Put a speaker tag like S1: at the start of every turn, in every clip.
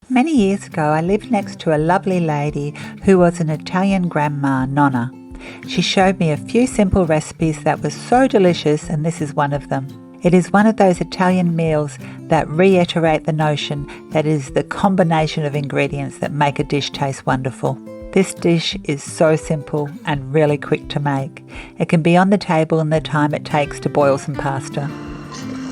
S1: Many years ago, I lived next to a lovely lady who was an Italian grandma, Nonna. She showed me a few simple recipes that were so delicious, and this is one of them. It is one of those Italian meals that reiterate the notion that it is the combination of ingredients that make a dish taste wonderful. This dish is so simple and really quick to make. It can be on the table in the time it takes to boil some pasta.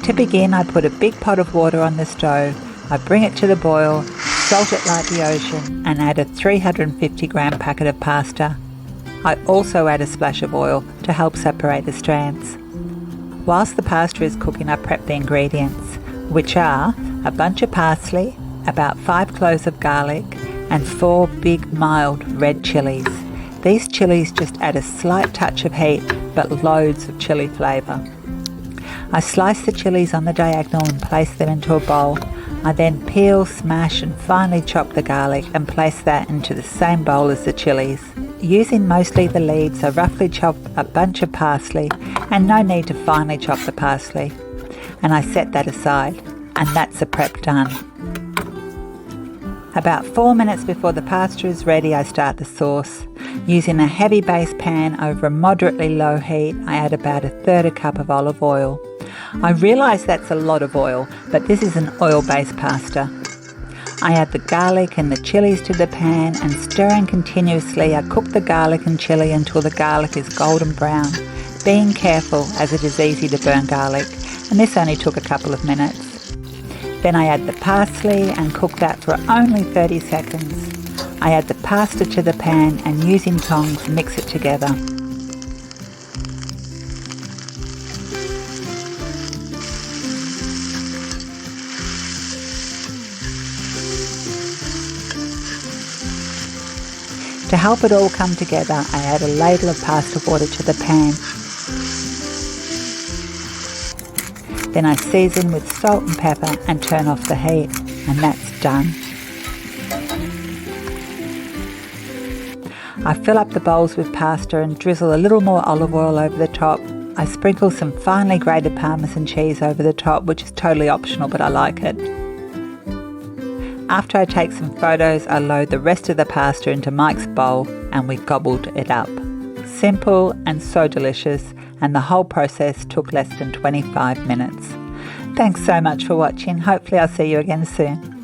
S1: To begin, I put a big pot of water on the stove. I bring it to the boil, salt it like the ocean, and add a 350 gram packet of pasta. I also add a splash of oil to help separate the strands. Whilst the pasta is cooking, I prep the ingredients, which are a bunch of parsley, about 5 cloves of garlic, and 4 big mild red chilies. These chilies just add a slight touch of heat, but loads of chili flavour. I slice the chilies on the diagonal and place them into a bowl. I then peel, smash and finely chop the garlic and place that into the same bowl as the chilies. Using mostly the leaves, I roughly chop a bunch of parsley, and no need to finely chop the parsley. And I set that aside, and that's the prep done. About 4 minutes before the pasta is ready, I start the sauce. Using a heavy base pan over a moderately low heat, I add about 1/3 cup of olive oil. I realise that's a lot of oil, but this is an oil-based pasta. I add the garlic and the chilies to the pan, and stirring continuously, I cook the garlic and chili until the garlic is golden brown, being careful as it is easy to burn garlic, and this only took a couple of minutes. Then I add the parsley and cook that for only 30 seconds. I add the pasta to the pan and using tongs mix it together. To help it all come together, I add a ladle of pasta water to the pan. Then I season with salt and pepper and turn off the heat, and that's done. I fill up the bowls with pasta and drizzle a little more olive oil over the top. I sprinkle some finely grated Parmesan cheese over the top, which is totally optional, but I like it. After I take some photos, I load the rest of the pasta into Mike's bowl and we gobbled it up. Simple and so delicious, and the whole process took less than 25 minutes. Thanks so much for watching. Hopefully I'll see you again soon.